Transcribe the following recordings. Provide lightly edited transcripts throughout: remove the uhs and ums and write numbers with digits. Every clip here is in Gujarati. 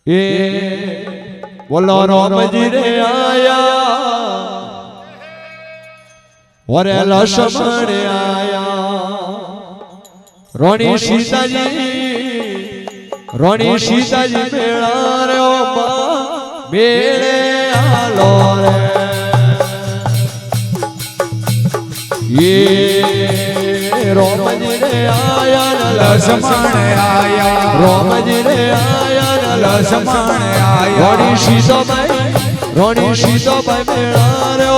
એ બોલો રામજી રે આયા ઓરે લક્ષ્મણ આયા રોણી સીતાજી મેળા રે મેળે આલો રે ये रामजी रे आया लक्ष्मण आया रामजी रे आया लक्ष्मण आया रोणी सीताबाई मेला रे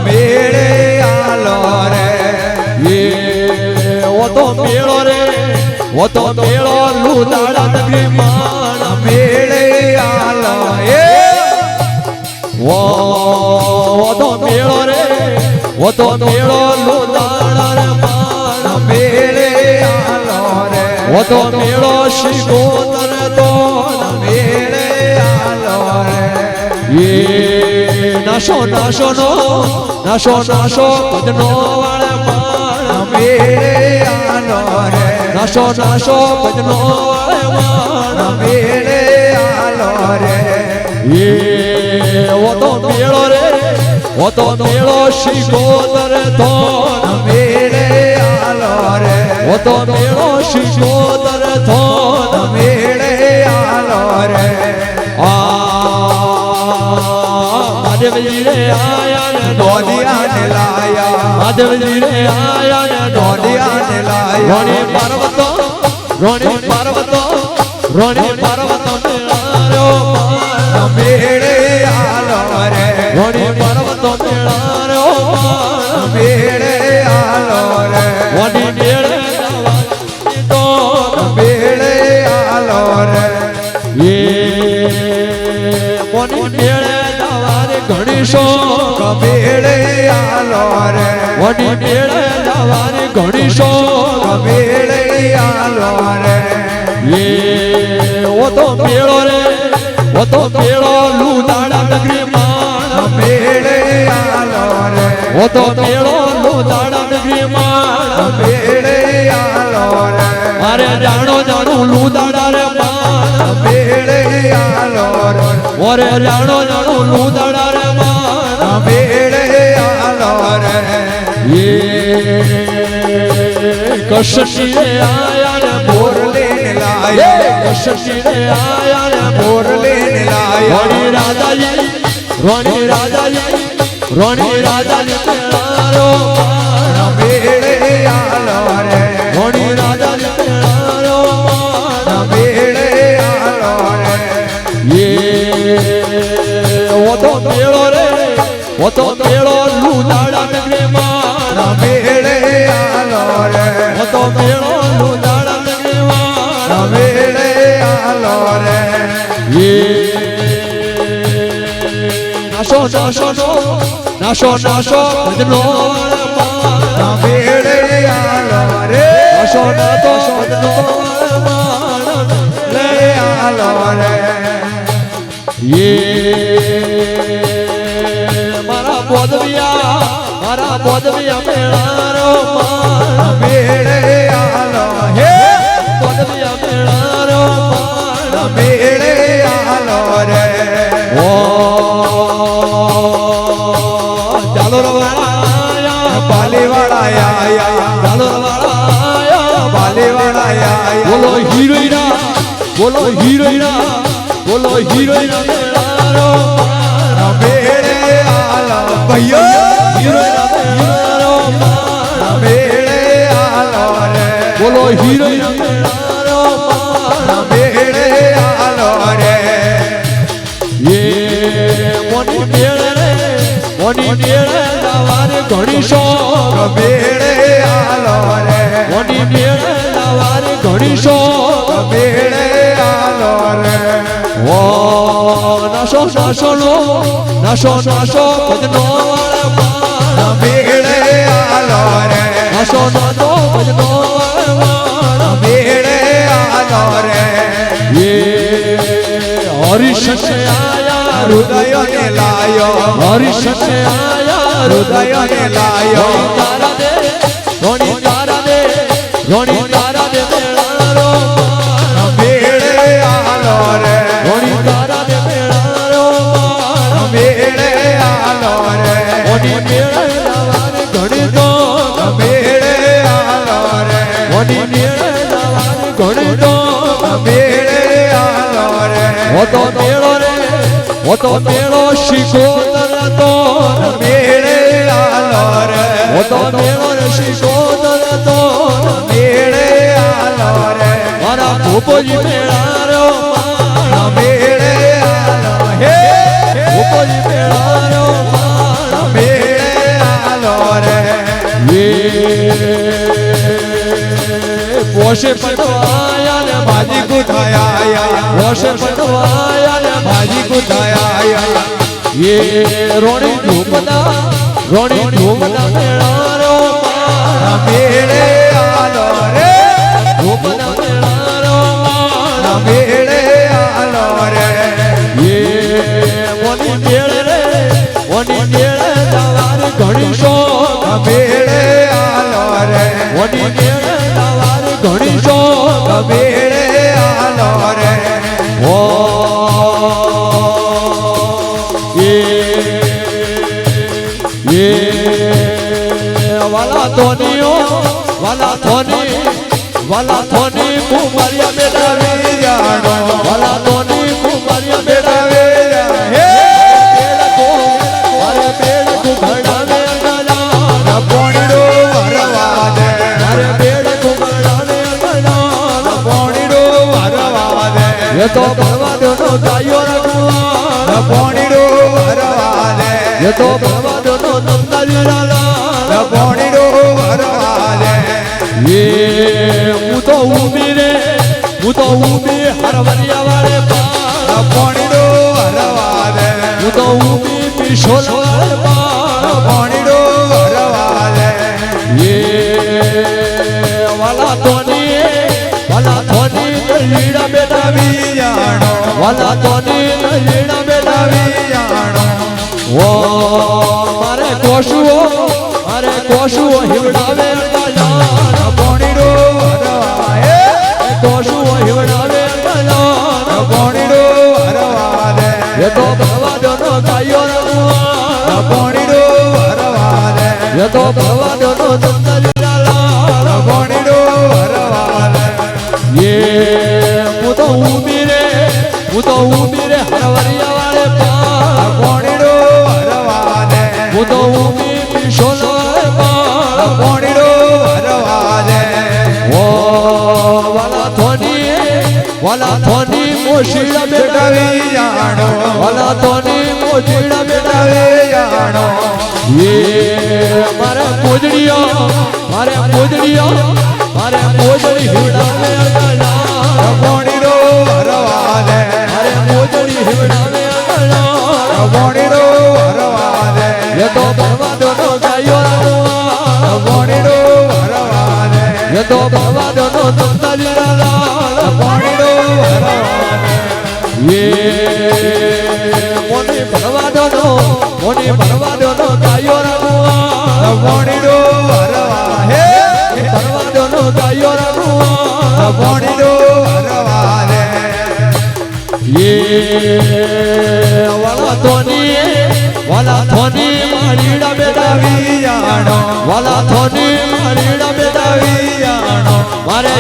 मेरे आलो रे ये वो तो मेलो लूदाड़ा नगरी मान मेरे आलो ये वो तो मेलो रे वो तो मेलो लूदाड़ा रे मान मेरे आलो रे वो तो मेलो शिकोतर तो मेरे आलो रे ये नाशो भजनो वाले मान मेरे आलो रे नाशो भजनो वाले मान मेरे आलो रे ये वो तो मेलो शिकोतर तो मेरे आलो रे वो तो मेलो शिकोतर तो मेरे आलो रे महादेव जी रे आया ने डोलिया ने लाया महादेव जी रे आया ने डोलिया ने लाया रोणी पर्वतो मेळारो मेरे आलो रे रोणी पर्वतो मेळारो मेरे आलो रे वनी मेळे तो मेरे आलो रे ये वनी मेळे दवारे गणेशो मेरे आलो रे वनी मेळे दवारे गणेशो मेरे आलो रे ये वो तो मेलो लूदाड़ा नगरी मान मेरे आलो रे वो तो मेलो लूदाड़ा नगरी मान मेरे आलो रे अरे जानो लूदाड़ा रे मान मेरे आलो रे ओरे जानो लूदाड़ा रे मान मेरे आलो रे ये कशशी रे आया रे मोर लेने लाया कशशी रे आया रे मोर लेने लाया रोणी राजाजी मेळारो मेरे आलो रे रोणी राजाजी मेळारो मेरे आलो रे ये वो तो मेलो लूदाड़ा नगरी मान मेरे आलो रे वो तो मेलो लूदाड़ा नगरी मान मेरे आलो रे ये नाशो भजनो मान मेरे आलो रे भजनो मान ले आलो रे ये मारा बोधविया मेळारो मान मेरे आलो हे बोधविया मेळारो मान मेरे आलो रे ओ जालोर वाला आया बाली वाला आया जालोर वाला आया बाली वाला आया बोलो हीरोइना मेळारो मान मेरे आलो भैया हीरोइना मेळारो मान मेरे आलो रे बोलो हीरोइना मेळारो मान मेरे आलो रे ये मोनी मेळे दवारे गणेशो मेरे आलो रे मोनी मेळे दवारे गणेशो मेरे आलो रे ओ नाशो भजनो वाले मान मेरे आलो रे नाशो भजनो वाले मान मेरे आलो रे ये हरीश से आया हृदय ने लायो हरीश से आया हृदय ने लायो तारा दे रोणी तारा दे मेळारो मेरे आलो रे તો મેળો રે ઓ તો મેળો શિકોતર તો મેળે આલો રે ઓ તો મેળો રે શિકોતર તો મેળે આલો રે મારા ભૂપોજી મેળા રો મારા મેળે આલો હે ભૂપોજી મેળા રો મારા મેળે આલો રે પોષે પટવાયા ને ભાજી કુથાયા પોષે પટવાયા ને ભાજી કુથાયા એ રોણી ધૂપના મેળા રો મારા મેળે આલો રે ધૂપના મેળા રો મારા મેળે આલો રે એ મોની મેળ રે મોની મેળ દવાર ઘણી શોખ મેળે આલો રે મોની મેળ દવાર ઘણી શોખ મેળે આલો રે ઓ એ વાલા થોની કુમારિયા બેટા જાણો વાલા થોની કુમારિયા બેટા હે મારે પેડ કુઘડાને અંગલા પોણીડો વરવા દે મારે પેડ કુઘડાને અંગલા પોણીડો વરવા દે એ તો ભરવાડોનો ગાયો રઘુવા પોણીડો વરવા દે એ તો ભરવાડોનો નંદાજી લાલા પોણીડો વરવા દે એ હું તો ઊભી હરવરિયા વાળે પાર પોણીડો વરવા દે હું તો ઊભી પીછોલ વાળે પાર પોણીડો વરવા દે એ વાલા થોની લીડા બેટા જાણો વાલા થોની લીડા બેટા જાણો ઓ મારે કોશુઓ હિવડાવે ગજાન પોણીડો વરવા હે કોશુઓ હિવડાવે ગજાન પોણીડો વરવા દે એ તો ભરવાડોનો ગાયો રઘુવા પોણીડો વરવા દે એ તો ભરવાડોનો નંદાજી લાલા પોણીડો વરવા દે એ હું તો ઊભી રે હરવરિયા વાળે પાર પોણીડો વરવા દે હું તો ઊભી પીછોલ વાળે પાર પોણીડો વરવા દે ઓ વાલા થોની મોશીડા બેટા જાણો વાલા થોની મોશીડા બેટા જાણો એ મારે મોજડી હિવડાવે અગલા પોણીડો વરવા દે મારે મોજડી હિવડાવે અગલા પોણીડો વરવા દે એ તો ભરવાડોનો ગાયો રઘુવા પોણીડો વરવા દે એ તો ભરવાડોનો નંદાજી લાલા પોણીડો વરવા દે એ મોની ભરવાડોનો ગાયો રઘુવા પોણીડો વરવા હે ભરવાડોનો ગાયો રઘુવા પોણીડો વરવા દે એ વાલા થોની મારીડા બેટા જાણો વાલા થોની મારીડા બેટા જાણો મારે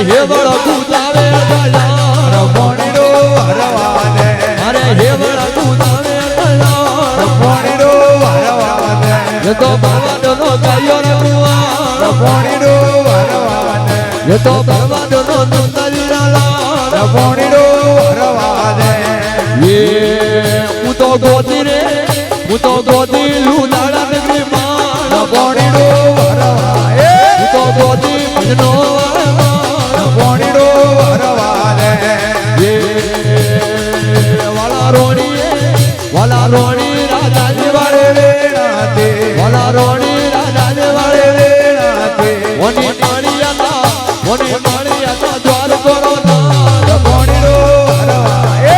હેવળ કૂદાવે ગલા પોણીડો વરવા દે મારે હેવળ કૂદાવે ગલા પોણીડો વરવા દે એ તો ભરવાડોનો ગાયો રઘુવા પોણીડો વરવા દે એ તો ભરવાડોનો નંદાજી લાલા પોણીડો વરવા દે એ હું તો ગોદી લુલાડા નગરી માર પોણીડો વરવા હે હું તો ગોદી ભજનો પોણીડો વરવા દે એ વાલા રોણી રાજાજી વાળે વેણાતે વાલા રોણી રાજાજી વાળે વેણાતે મોની માળિયા દ્વાર કરો ના પોણીડો વરવા હે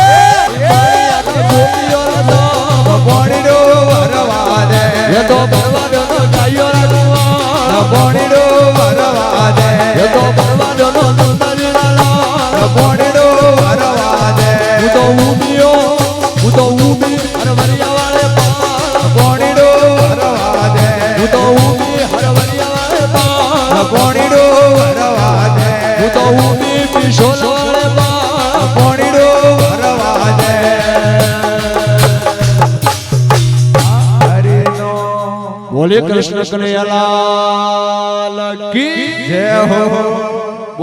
ગોપીઓ ના પોણીડો વરવા દે એ તો ભરવાડોનો ગાયો રઘુવા પોણીડો વરવા દે એ તો ભરવાડોનો નંદાજી લાલા પોણીડો વરવા દે હું તો ઊભી હરવરિયા વાળે પાર પોણીડો વરવા દે હું તો ઊભી હરવરિયા વાળે પાર પોણીડો વરવા દે હું તો ઊભી પીછોલ બોલે કૃષ્ણ કનૈયાલાલ કી જય હો